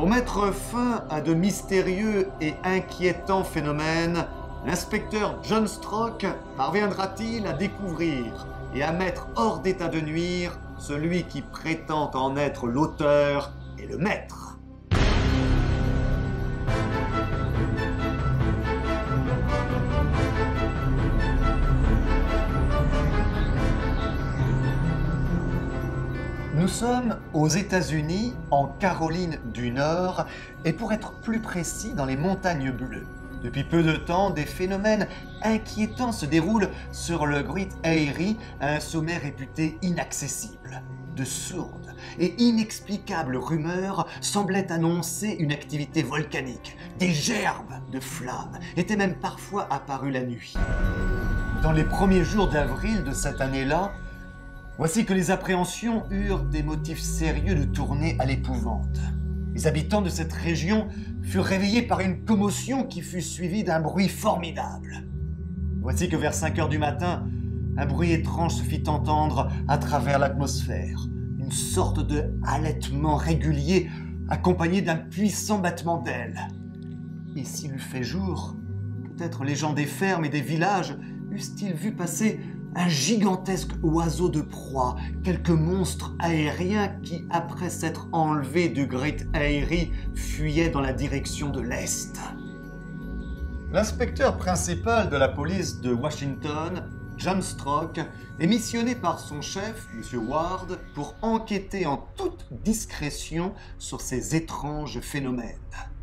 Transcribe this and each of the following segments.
Pour mettre fin à de mystérieux et inquiétants phénomènes, l'inspecteur John Strock parviendra-t-il à découvrir et à mettre hors d'état de nuire celui qui prétend en être l'auteur et le maître? Nous sommes aux États-Unis, en Caroline du Nord, et pour être plus précis, dans les montagnes bleues. Depuis peu de temps, des phénomènes inquiétants se déroulent sur le Great Eyrie, un sommet réputé inaccessible. De sourdes et inexplicables rumeurs semblaient annoncer une activité volcanique. Des gerbes de flammes étaient même parfois apparues la nuit. Dans les premiers jours d'avril de cette année-là, voici que les appréhensions eurent des motifs sérieux de tourner à l'épouvante. Les habitants de cette région furent réveillés par une commotion qui fut suivie d'un bruit formidable. Voici que vers 5 heures du matin, un bruit étrange se fit entendre à travers l'atmosphère. Une sorte de halètement régulier accompagné d'un puissant battement d'ailes. Et s'il eût fait jour, peut-être les gens des fermes et des villages eussent-ils vu passer un gigantesque oiseau de proie, quelques monstres aériens qui, après s'être enlevés du Great Eyrie, fuyaient dans la direction de l'Est. L'inspecteur principal de la police de Washington, John Strock, est missionné par son chef, M. Ward, pour enquêter en toute discrétion sur ces étranges phénomènes.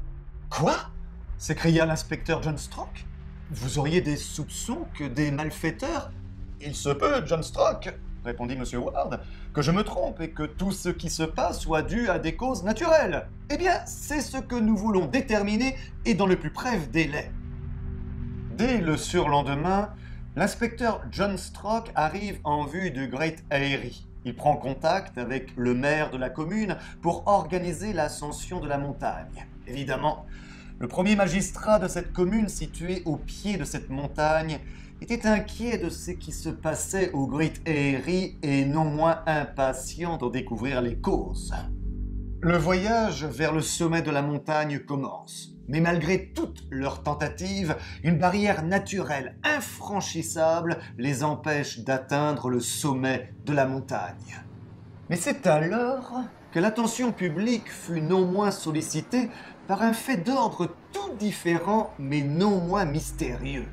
« Quoi ?» s'écria l'inspecteur John Strock. « Vous auriez des soupçons que des malfaiteurs ?» « Il se peut, John Strock, répondit M. Ward, que je me trompe et que tout ce qui se passe soit dû à des causes naturelles. Eh bien, c'est ce que nous voulons déterminer et dans le plus bref délai. » Dès le surlendemain, l'inspecteur John Strock arrive en vue du Great Eyrie. Il prend contact avec le maire de la commune pour organiser l'ascension de la montagne. Évidemment, le premier magistrat de cette commune située au pied de cette montagne était inquiet de ce qui se passait au Great Eyrie et non moins impatient d'en découvrir les causes. Le voyage vers le sommet de la montagne commence, mais malgré toutes leurs tentatives, une barrière naturelle infranchissable les empêche d'atteindre le sommet de la montagne. Mais c'est alors que l'attention publique fut non moins sollicitée par un fait d'ordre tout différent mais non moins mystérieux.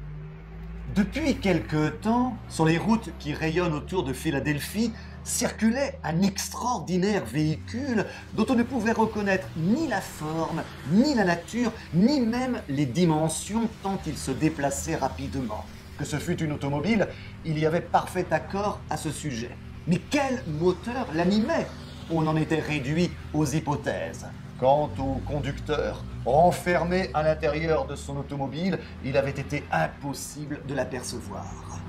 Depuis quelque temps, sur les routes qui rayonnent autour de Philadelphie, circulait un extraordinaire véhicule dont on ne pouvait reconnaître ni la forme, ni la nature, ni même les dimensions tant il se déplaçait rapidement. Que ce fût une automobile, il y avait parfait accord à ce sujet. Mais quel moteur l'animait? On en était réduit aux hypothèses. Quant au conducteur, renfermé à l'intérieur de son automobile, il avait été impossible de l'apercevoir.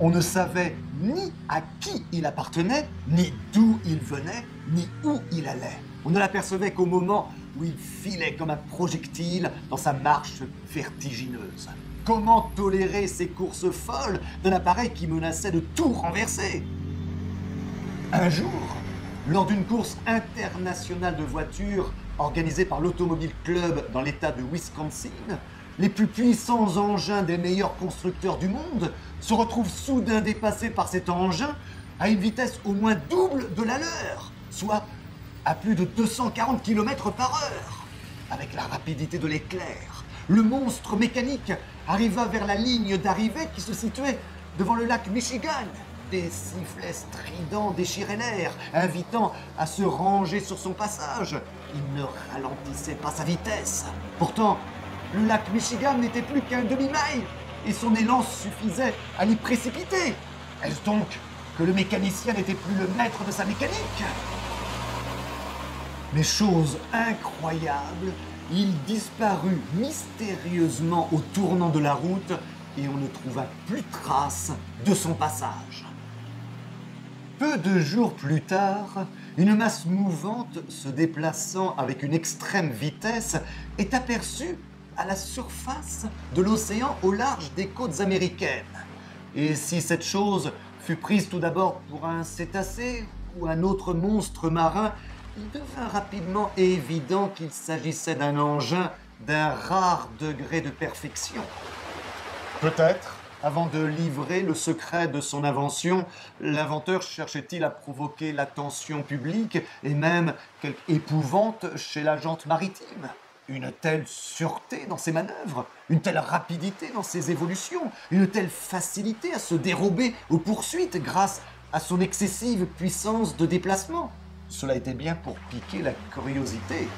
On ne savait ni à qui il appartenait, ni d'où il venait, ni où il allait. On ne l'apercevait qu'au moment où il filait comme un projectile dans sa marche vertigineuse. Comment tolérer ces courses folles d'un appareil qui menaçait de tout renverser? Un jour, lors d'une course internationale de voitures organisée par l'Automobile Club dans l'État de Wisconsin, les plus puissants engins des meilleurs constructeurs du monde se retrouvent soudain dépassés par cet engin à une vitesse au moins double de la leur, soit à plus de 240 km/h. Avec la rapidité de l'éclair, le monstre mécanique arriva vers la ligne d'arrivée qui se situait devant le lac Michigan. Des sifflets stridents déchiraient l'air, invitant à se ranger sur son passage. Il ne ralentissait pas sa vitesse. Pourtant, le lac Michigan n'était plus qu'un demi-mile et son élan suffisait à l'y précipiter. Est-ce donc que le mécanicien n'était plus le maître de sa mécanique? Mais chose incroyable, il disparut mystérieusement au tournant de la route et on ne trouva plus trace de son passage. Peu de jours plus tard, une masse mouvante se déplaçant avec une extrême vitesse est aperçue à la surface de l'océan au large des côtes américaines. Et si cette chose fut prise tout d'abord pour un cétacé ou un autre monstre marin, il devint rapidement évident qu'il s'agissait d'un engin d'un rare degré de perfection. Peut-être, avant de livrer le secret de son invention, l'inventeur cherchait-il à provoquer l'attention publique et même quelque épouvante chez la gente maritime. Une telle sûreté dans ses manœuvres, une telle rapidité dans ses évolutions, une telle facilité à se dérober aux poursuites grâce à son excessive puissance de déplacement. Cela était bien pour piquer la curiosité.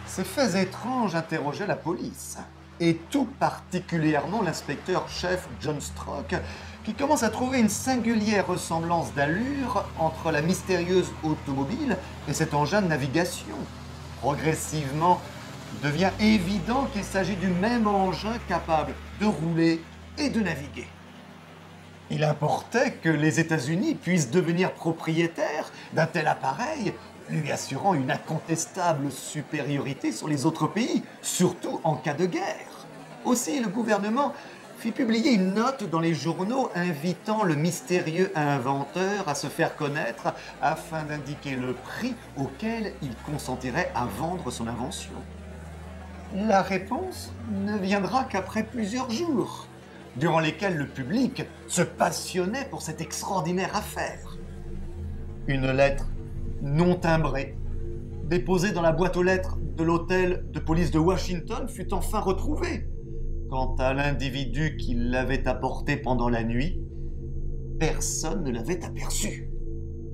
Ces faits étranges interrogeaient la police, et tout particulièrement l'inspecteur-chef John Strock, qui commence à trouver une singulière ressemblance d'allure entre la mystérieuse automobile et cet engin de navigation. Progressivement, il devient évident qu'il s'agit du même engin capable de rouler et de naviguer. Il importait que les États-Unis puissent devenir propriétaires d'un tel appareil, lui assurant une incontestable supériorité sur les autres pays, surtout en cas de guerre. Aussi, le gouvernement fit publier une note dans les journaux invitant le mystérieux inventeur à se faire connaître afin d'indiquer le prix auquel il consentirait à vendre son invention. La réponse ne viendra qu'après plusieurs jours, durant lesquels le public se passionnait pour cette extraordinaire affaire. Une lettre non timbrée, déposée dans la boîte aux lettres de l'hôtel de police de Washington, fut enfin retrouvée. Quant à l'individu qui l'avait apportée pendant la nuit, personne ne l'avait aperçue.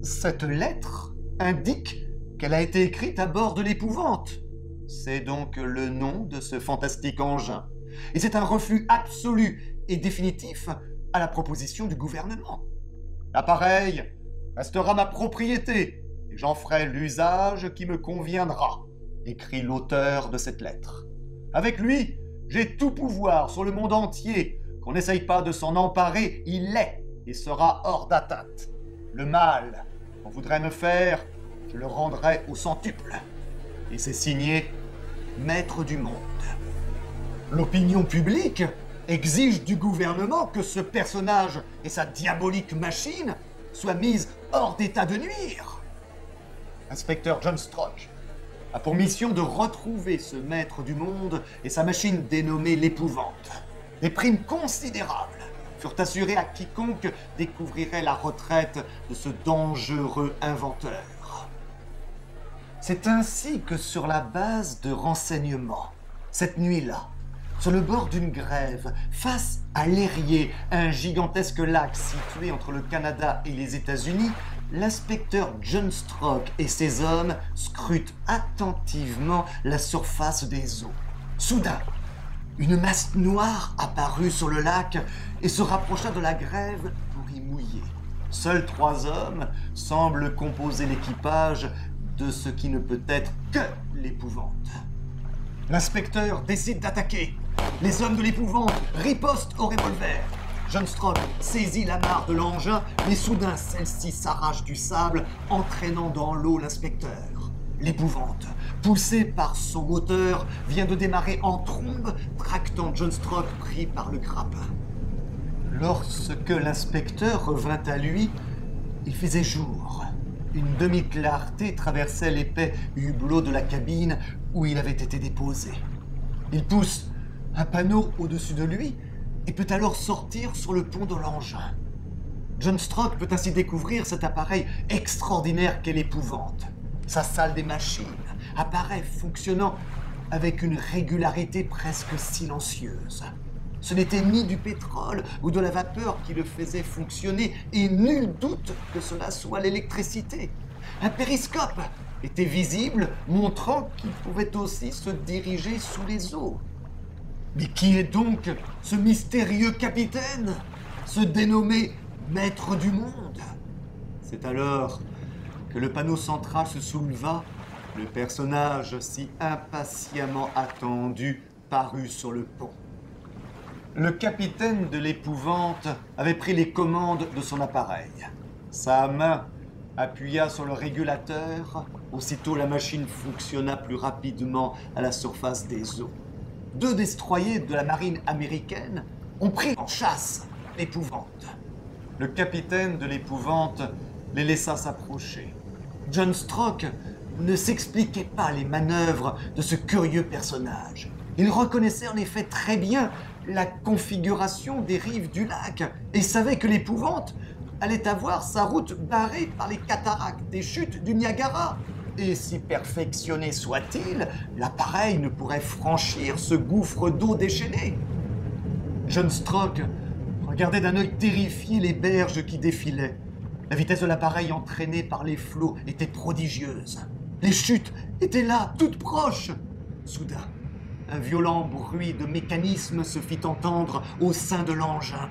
Cette lettre indique qu'elle a été écrite à bord de l'Épouvante. C'est donc le nom de ce fantastique engin. Et c'est un refus absolu et définitif à la proposition du gouvernement. L'appareil restera ma propriété et j'en ferai l'usage qui me conviendra, écrit l'auteur de cette lettre. Avec lui, j'ai tout pouvoir sur le monde entier. Qu'on n'essaye pas de s'en emparer, il l'est et sera hors d'atteinte. Le mal qu'on voudrait me faire, je le rendrai au centuple. Et c'est signé Maître du Monde. L'opinion publique exige du gouvernement que ce personnage et sa diabolique machine soient mises hors d'état de nuire. L'inspecteur John Strock a pour mission de retrouver ce maître du monde et sa machine dénommée l'Épouvante. Des primes considérables furent assurées à quiconque découvrirait la retraite de ce dangereux inventeur. C'est ainsi que sur la base de renseignements, cette nuit-là, sur le bord d'une grève, face à l'Erie, un gigantesque lac situé entre le Canada et les États-Unis, l'inspecteur John Strock et ses hommes scrutent attentivement la surface des eaux. Soudain, une masse noire apparut sur le lac et se rapprocha de la grève pour y mouiller. Seuls 3 hommes semblent composer l'équipage de ce qui ne peut être que l'Épouvante. L'inspecteur décide d'attaquer. Les hommes de l'Épouvante ripostent au revolver. John Strock saisit l'amarre de l'engin, mais soudain celle-ci s'arrache du sable, entraînant dans l'eau l'inspecteur. L'Épouvante, poussée par son moteur, vient de démarrer en trombe, tractant John Strock pris par le grappin. Lorsque l'inspecteur revint à lui, il faisait jour. Une demi-clarté traversait l'épais hublot de la cabine où il avait été déposé. Il pousse un panneau au-dessus de lui et peut alors sortir sur le pont de l'engin. John Strock peut ainsi découvrir cet appareil extraordinaire qu'est l'Épouvante. Sa salle des machines apparaît fonctionnant avec une régularité presque silencieuse. Ce n'était ni du pétrole ou de la vapeur qui le faisait fonctionner, et nul doute que cela soit l'électricité. Un périscope était visible, montrant qu'il pouvait aussi se diriger sous les eaux. Mais qui est donc ce mystérieux capitaine, ce dénommé Maître du Monde? C'est alors que le panneau central se souleva, le personnage si impatiemment attendu parut sur le pont. Le capitaine de l'Épouvante avait pris les commandes de son appareil. Sa main appuya sur le régulateur. Aussitôt, la machine fonctionna plus rapidement à la surface des eaux. 2 destroyers de la marine américaine ont pris en chasse l'Épouvante. Le capitaine de l'Épouvante les laissa s'approcher. John Strock ne s'expliquait pas les manœuvres de ce curieux personnage. Il reconnaissait en effet très bien la configuration des rives du lac et savait que l'épouvante allait avoir sa route barrée par les cataractes des chutes du Niagara. Et si perfectionné soit-il, l'appareil ne pourrait franchir ce gouffre d'eau déchaînée. John Strock regardait d'un œil terrifié les berges qui défilaient. La vitesse de l'appareil entraînée par les flots était prodigieuse. Les chutes étaient là, toutes proches. Soudain, un violent bruit de mécanisme se fit entendre au sein de l'engin.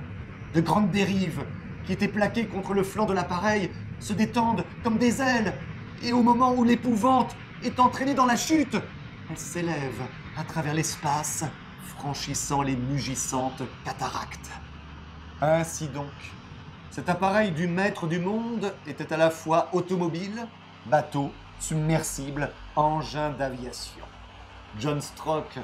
De grandes dérives, qui étaient plaquées contre le flanc de l'appareil, se détendent comme des ailes, et au moment où l'épouvante est entraînée dans la chute, elle s'élève à travers l'espace, franchissant les mugissantes cataractes. Ainsi donc, cet appareil du maître du monde était à la fois automobile, bateau, submersible, engin d'aviation. John Strock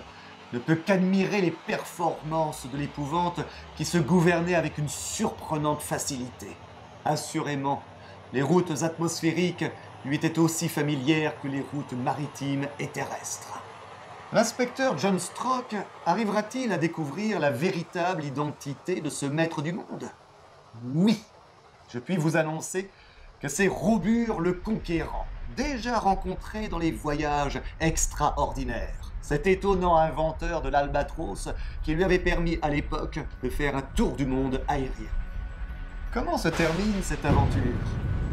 ne peut qu'admirer les performances de l'épouvante qui se gouvernait avec une surprenante facilité. Assurément, les routes atmosphériques lui étaient aussi familières que les routes maritimes et terrestres. L'inspecteur John Strock arrivera-t-il à découvrir la véritable identité de ce maître du monde? Oui, je puis vous annoncer que c'est Robur le Conquérant, déjà rencontré dans les voyages extraordinaires. Cet étonnant inventeur de l'Albatros qui lui avait permis à l'époque de faire un tour du monde aérien. Comment se termine cette aventure?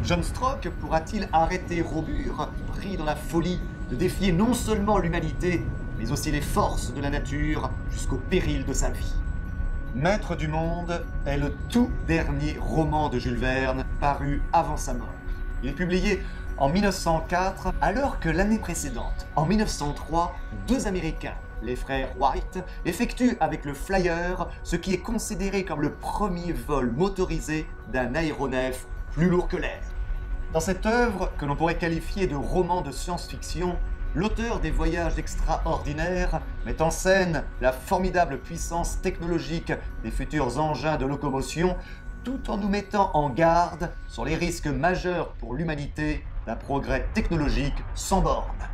John Strock pourra-t-il arrêter Robur, pris dans la folie de défier non seulement l'humanité, mais aussi les forces de la nature jusqu'au péril de sa vie? Maître du monde est le tout dernier roman de Jules Verne paru avant sa mort. Il est publié en 1904, alors que l'année précédente, en 1903, deux Américains, les frères White, effectuent avec le Flyer ce qui est considéré comme le premier vol motorisé d'un aéronef plus lourd que l'air. Dans cette œuvre, que l'on pourrait qualifier de roman de science-fiction, l'auteur des Voyages extraordinaires met en scène la formidable puissance technologique des futurs engins de locomotion, tout en nous mettant en garde sur les risques majeurs pour l'humanité d'un progrès technologique sans bornes.